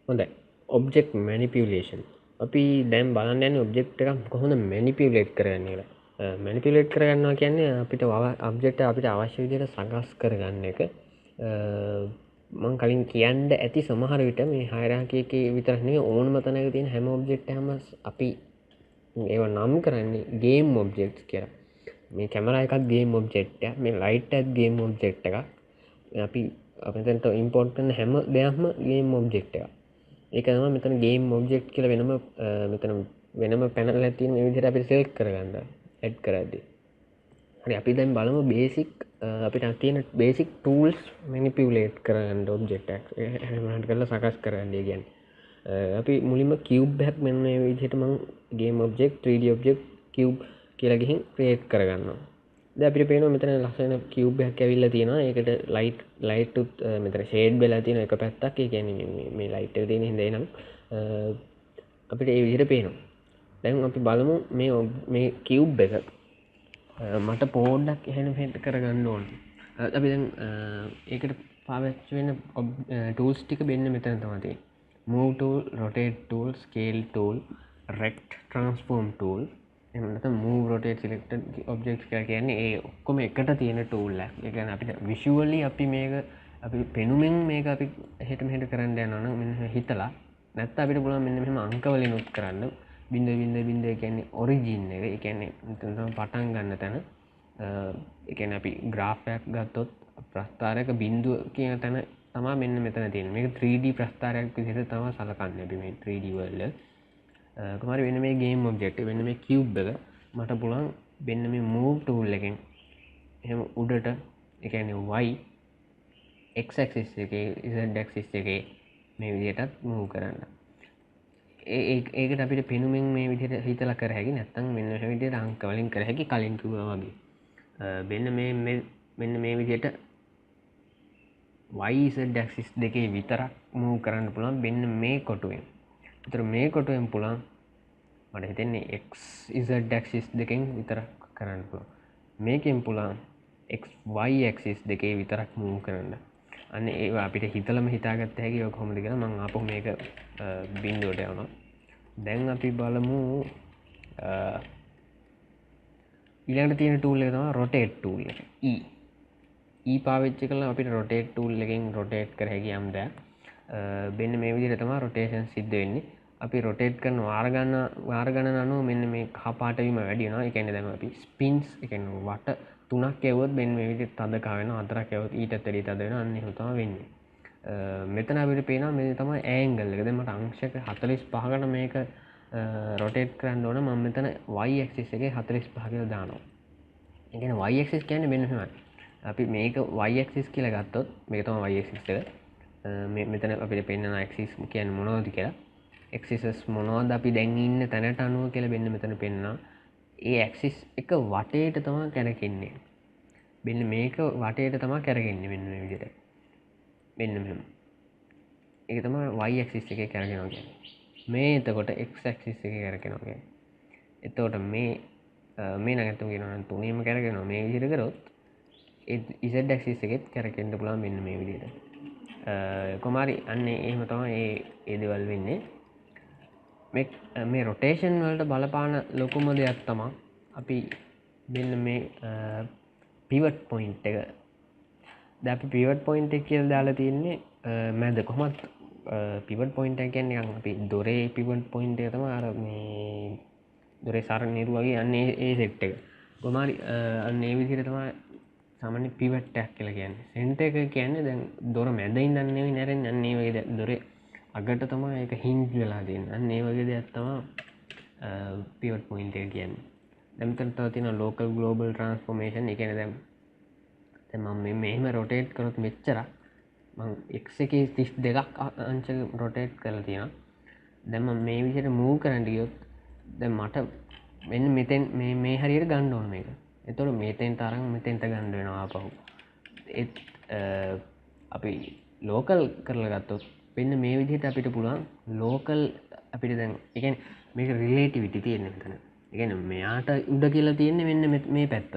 හොඳයි object manipulation අපි දැන් බලන්න යන්නේ ඔබ්ජෙක්ට් එකක් කොහොමද මැනිපියුලේට් කරගන්නේ කියලා. මැනිපියුලේට් කරගන්නවා කියන්නේ අපිට ඔබ්ජෙක්ට් එක අපිට අවශ්‍ය විදිහට සකස් කරගන්න එක. මම කලින් කියන්න ඇති සමහර විට මේ හයරාකි එකේ විතරක් නෙවෙයි ඕනම තැනක තියෙන හැම ඔබ්ජෙක්ට් එකක්ම අපි ඒවා නම් කරන්නේ ගේම් ඔබ්ජෙක්ට්ස් කියලා. මේ කැමරා එකත් ගේම් ඔබ්ජෙක්ට් එකක්, මේ ලයිට් එකත් ගේම් ඔබ්ජෙක්ට් එකක්. අපි මෙතනට ඉම්පෝර්ට් කරන හැම දෙයක්ම ගේම් ඔබ්ජෙක්ට් එකක්. ඒක තමයි මෙතන ගේම් ඔබ්ජෙක්ට් කියලා මෙතන වෙනම පැනල් එකක් තියෙන මේ විදිහට අපිට සිලෙක්ට් කරගන්න ඇඩ් කරද්දී. හරි අපි දැන් බලමු බේසික් අපිට තියෙන බේසික් ටූල්ස් මැනිපියුලේට් කරගන්න ඔබ්ජෙක්ට් එකක් එහෙම කරලා සකස් කරන්න කියන්නේ. අපි මුලින්ම කියුබ් එකක් මෙන්න මේ විදිහට මම game object 3D object cube කියලා ගිහින් ක්‍රියේට් කරගන්නවා. දැන් අපිට පේනවා මෙතන ලස්සන කියුබ් එකක් ඇවිල්ලා තියෙනවා. ඒකට ලයිට් උත් මෙතන ෂේඩ් වෙලා තියෙන එක පැත්තක්. ඒ කියන්නේ මේ ලයිට් එක තියෙන හින්දා එනම් අපිට ඒ විදිහට පේනවා. දැන් අපි බලමු මේ කියුබ් එක මට පොඩ්ඩක් එහෙම මෙහෙම කරගන්න ඕන. අපි දැන් ඒකට පාවිච්චි වෙන ටූල්ස් ටික මෙන්න මෙතන තමයි තියෙන්නේ. move tool, rotate tool, scale tool, rect, transform tool. එහෙම නැත්නම් move, rotate, selected objects කියලා කියන්නේ ඒ ඔක්කොම එකට තියෙන tool එකක්. ඒ කියන්නේ අපිට visually අපි පෙනුමින් මේක අපි එහෙට මෙහෙට කරන්න යනවා නම් මෙන්න හිතලා නැත්නම් අපිට පුළුවන් මෙන්න මෙහෙම අංක වලින් උත් කරන්න. බින්දුව කියන්නේ ඔරිජින් එක. ඒ කියන්නේ මෙතන පටන් ගන්න තැන. ඒ කියන්නේ අපි graph එකක් ගත්තොත් ප්‍රස්ථාරයක බින්දුව කියන තැන තමයි මෙන්න මෙතන තියෙන්නේ. මේක 3D ප්‍රස්ථාරයක් විදිහට තමයි සලකන්නේ අපි මේ 3D world එක. කොහොමද වෙන මේ game object වෙන මේ cube එක මට පුළුවන් වෙන මේ move tool එකෙන් එහෙම උඩට ඒ කියන්නේ y x axis එකේ z axis එකේ මේ විදිහටත් move කරන්න. ඒකට අපිට පෙනුමින් මේ විදිහට හිතලා කර හැකි නැත්නම් මෙන්න මේ විදිහට අංක වලින් කර හැකි කලින් කිව්වා වගේ. මෙන්න මේ විදිහට y z axis දෙකේ විතරක් move කරන්න පුළුවන් මෙන්න මේ කොටුවෙන්. ඒතර මේ කොටුවෙන් පුළුවන් මට හිතෙන්නේ x z axis දෙකෙන් විතරක් කරන්න පුළුවන්. මේකෙන් පුළුවන් x y axis දෙකේ විතරක් move කරන්න. අන්න ඒවා අපිට හිතලම හිතාගත්ත හැකි ඔය කොහොමද කියලා මම ආපහු මේක බින්දුවට යනවා. දැන් අපි බලමු ඊළඟට තියෙන tool එක තමයි rotate tool එක. E පාවිච්චි කරලා අපිට rotate tool එකෙන් rotate කර හැකි යම් දෙයක්. මෙන්න මේ විදිහට තමයි rotation සිද්ධ වෙන්නේ. අපි rotate කරන වාර ගණන අනුව මෙන්න මේ කහ පාට වීම වැඩි වෙනවා. ඒ කියන්නේ දැන් අපි spins ඒ කියන්නේ වට 3ක් යවුවොත් මෙන්න මේ විදිහට තද කහ වෙනවා. 4ක් යවුවොත් ඊටත් වැඩි තද වෙනවා. අන්න එහෙම තමයි වෙන්නේ. මෙතන අපිට පේනවා මේ තමයි angle එක. දැන් මට අංශක 45කට මේක rotate කරන්න ඕන. මම මෙතන y axis එකේ 45 කියලා දානවා. ඒ කියන්නේ y axis කියන්නේ මෙන්න මෙහෙමයි. අපි මේක y axis කියලා ගත්තොත් මේක තමයි y axis එක. මෙතන අපිට පෙන්නන axis කියන්නේ මොනවද කියලා. axes මොනවද අපි දැන් ඉන්න තැනට අනුව කියලා මෙන්න මෙතන පෙන්නනවා. ඒ axis එක වටේට තමයි කැරකෙන්නේ. මෙන්න මේක වටේට තමයි කැරකෙන්නේ මෙන්න මේ විදිහට. මෙන්න මෙහෙම. ඒක තමයි y axis එකේ කැරකෙනවා කියන්නේ. මේ එතකොට x axis එකේ කැරකෙනවා කියන්නේ. එතකොට මේ නැගතුම් කියනවා නම් තුනේම කැරකෙනවා. මේ විදිහට කරොත් ඒ z axis එකෙත් කැරකෙන්න පුළුවන් මෙන්න මේ විදිහට. කොමාරි අන්නේ එහෙම තමයි ඒ දේවල් වෙන්නේ. මේ rotation වලට බලපාන ලොකුම දෙයක් තමයි අපි මෙන්න මේ pivot point එක. දැන් අපි pivot point එක කියලා දාලා තියෙන්නේ මැද කොහොමද pivot point එක කියන්නේ අපි දොරේ pivot point එක තමයි අර මේ දොරේ සරණ නිරු වගේ අන්නේ ඒ සෙට් එක. කොමාරි අන්න ඒ විදිහට තමයි සාමාන්‍ය pivot එකක් කියලා කියන්නේ. center එක කියන්නේ දැන් දොර මැද ඉඳන් නෙවෙයි නැරෙන්නේ. අන්න ඒ වගේ දොරේ අගට තමයි ඒක hinge වෙලා තියෙන්නේ. අන්න ඒ වගේ දෙයක් තමයි pivot point එක කියන්නේ. දැන් මෙතන තව තියෙනවා local global transformation. ඒ කියන්නේ දැන් මම මෙහෙම rotate කරොත් මෙච්චර මම x එකේ 32ක් අංශක rotate කරලා තියෙනවා. දැන් මම මේ විදිහට move කරන්න ගියොත් දැන් මට මෙන්න මෙතෙන් මේ හරියට ගන්න ඕන මේක. එතකොට මෙතෙන්ට අරන් මෙතෙන්ට ගන්න වෙනවා ආපහු. අපි local කරලා ගත්තොත් වෙන්න මේ විදිහට අපිට පුළුවන් local අපිට දැන් ඒ කියන්නේ මේක relativity තියෙන්නේ මෙතන. ඒ කියන්නේ මෙයාට උඩ කියලා තියෙන්නේ මෙන්න මේ පැත්ත.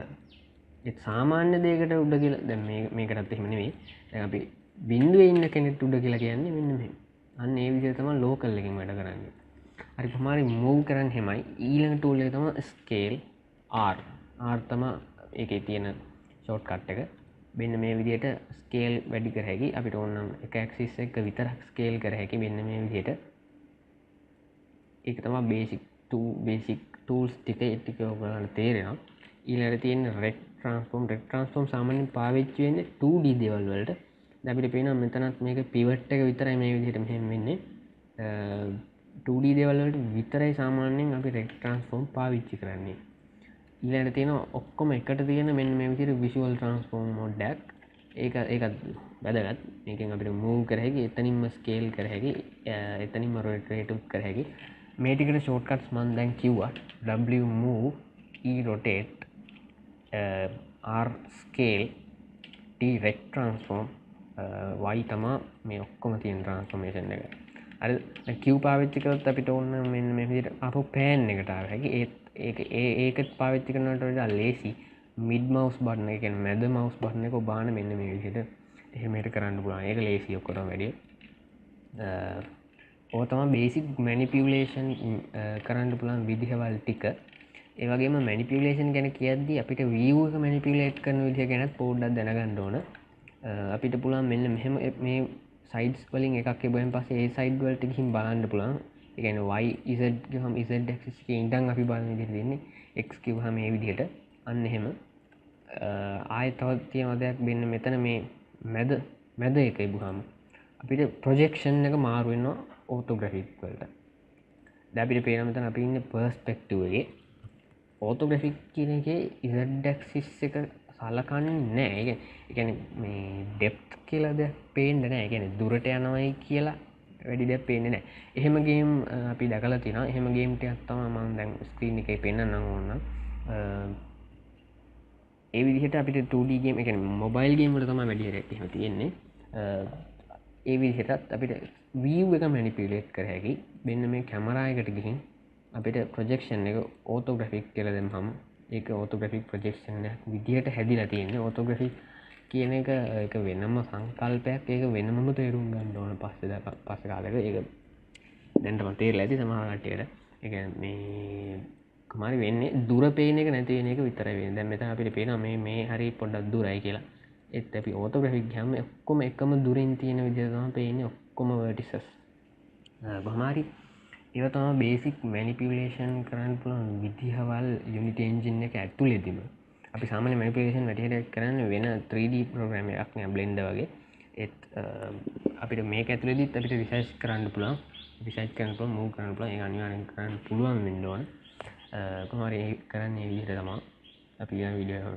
ඒ සාමාන්‍ය දෙයකට උඩ කියලා දැන් මේකටත් එහෙම නෙවෙයි. දැන් අපි බිඳුවේ ඉන්න කෙනෙක්ට උඩ කියලා කියන්නේ මෙන්න මෙහෙම. අන්න ඒ විදිහට තමයි ලෝකල් එකෙන් වැඩ කරන්නේ. හරි කොහොම හරි මූව් කරන්න හැමයි. ඊළඟ ටූල් එක තමයි ස්කේල් R. R තමයි ඒකේ තියෙන ෂෝට් කට් එක. මෙන්න මේ විදිහට ස්කේල් වැඩි කර හැකි. අපිට ඕන නම් එක ඇක්සිස් එක විතරක් ස්කේල් කර හැකි. මෙන්න මේ විදිහට. ඒක තමයි බේසික් ටූල්ස් ටික ඔයගොල්ලන්ට තේරෙනවා. ඊළඟට තියෙන රෙක් ට්‍රාන්ස්ෆෝම් සාමාන්‍යයෙන් පාවිච්චි වෙන්නේ 2D දේවල් වලට. දැන් අපිට පේනවා මෙතනත් මේක පිවට් එක විතරයි මේ විදිහට මෙහෙම වෙන්නේ. 2D දේවල් වලට විතරයි සාමාන්‍යයෙන් අපි රෙක් ට්‍රාන්ස්ෆෝම් පාවිච්චි කරන්නේ. ඊළඟට තියෙනවා ඔක්කොම එකට තියෙන මෙන්න මේ විදිහට විෂුවල් ට්‍රාන්ස්ෆෝම් මොඩ් එකක්. ඒකත් වැදගත්. මේකෙන් අපිට මූව් කර හැකි, එතනින්ම ස්කේල් කර හැකි, එතනින්ම රොටේට් කර හැකි. මේ ටිකට ෂෝට්කට්ස් මම දැන් කිව්වා. W move, E rotate, R scale, T rect transform, Y තමා මේ ඔක්කොම තියෙන ට්‍රාන්ස්ෆෝමේෂන් එක. අර Q පාවිච්චි කරොත් අපිට ඕන මෙන්න මේ විදිහට ආපහු පෑන් එකට ආව හැකි. ඒකත් පාවිච්චි කරනවට වඩා ලේසි. මිඩ් මවුස් බටන් එක කියන්නේ මැද මවුස් බටන් එක ඔබාන මෙන්න මේ විදිහට එහෙමයට කරන්න පුළුවන්. ඒක ලේසි ඔක්කොටම වැඩිය. ඕක තමයි බේසික් මැනිපියුලේෂන් කරන්න පුළුවන් විදිහවල් ටික. ඒ වගේම මැනිපියුලේෂන් ගැන කියද්දි අපිට view එක මැනිපියුලේට් කරන විදිහ ගැනත් පොඩ්ඩක් දැනගන්න ඕන. අපිට පුළුවන් මෙන්න මෙහෙම මේ සයිඩ්ස් වලින් එකක් එබුවෙන් පස්සේ ඒ සයිඩ් වලට ගිහින් බලන්න පුළුවන්. ඒ කියන්නේ y z ගිහම z axis එකේ ඉඳන් අපි බලන විදිහට දෙන්නේ x කිව්වහම මේ විදිහට. අන්න එහෙම. ආයෙත් තවත් තියෙන දෙයක් මෙන්න මෙතන මේ මැද එක එබුවහම අපිට ප්‍රොජෙක්ෂන් එක මාරු වෙනවා ඕටෝග්‍රැෆික් වලට. දැන් අපිට පේනවා මෙතන අපි ඉන්නේ පර්ස්පෙක්ටිව් එකේ. ඕටෝග්‍රැෆික් කියන එකේ z axis එක සලකන්නේ නැහැ. ඒ කියන්නේ මේ ඩෙප්ත් කියලා දෙයක් පේන්නේ නැහැ. ඒ කියන්නේ දුරට යනවයි කියලා වැඩි දෙයක් පේන්නේ නැහැ. එහෙම ගේම් අපි දැකලා තියෙනවා. එහෙම ගේම් ටිකක් තමයි මම දැන් ස්ක්‍රීන් එකේ පෙන්නන්නම් ඕන. ඒ විදිහට අපිට 2D ගේම්, ඒ කියන්නේ මොබයිල් ගේම් වල තමයි වැඩි හරියක් එහෙම තියෙන්නේ. ඒ විදිහටත් අපිට view එක මැනිපියුලේට් කර හැකි. මෙන්න මේ කැමරා එකට ගිහින් අපිට ප්‍රොජෙක්ෂන් එක ඕටෝග්‍රැෆික් කියලා දැම්මම ඒක ඕටෝග්‍රැෆික් ප්‍රොජෙක්ෂන් එකක් විදිහට හැදිලා තියෙන්නේ. ඕටෝග්‍රැෆික් කියන එක ඒක වෙනම සංකල්පයක්. ඒක වෙනමම තේරුම් ගන්න ඕන පස්සේ කාලෙක. ඒක දැන් තමයි තේරෙලා ඇති සමහර කට්ටියට. ඒ කියන්නේ මේ කොහොමරි වෙන්නේ දුර පේන එක නැති වෙන එක විතරයි වෙන්නේ. දැන් මෙතන අපිට පේනවා මේ හරිය පොඩ්ඩක් දුරයි කියලා. ඒත් අපි ඕටෝග්‍රැෆික් ගියාම ඔක්කොම එකම දුරින් තියෙන විදිහට තමයි පේන්නේ ඔක්කොම vertices. කොහොම හරි ඒව තමයි බේසික් මැනිපියුලේෂන් කරන්න පුළුවන් විදිහවල් Unity engine එක ඇතුළේදීම. අපි සාමාන්‍ය මැනිපියුලේෂන් වැඩිහිටියක් කරන්නේ වෙන 3D ප්‍රෝග්‍රෑම් එකක් නේ Blender වගේ. ඒත් අපිට මේක ඇතුළේදීත් අපිට රිසර්ච් කරන්න පුළුවන්. රිසර්ච් කරන්න පුළුවන්, මූව් කරන්න පුළුවන්. ඒක අනිවාර්යෙන් කරන්න පුළුවන් වෙන්න ඕන. කොහොම හරි කරන්නේ මේ විදිහට තමයි අපි ඊළඟ වීඩියෝ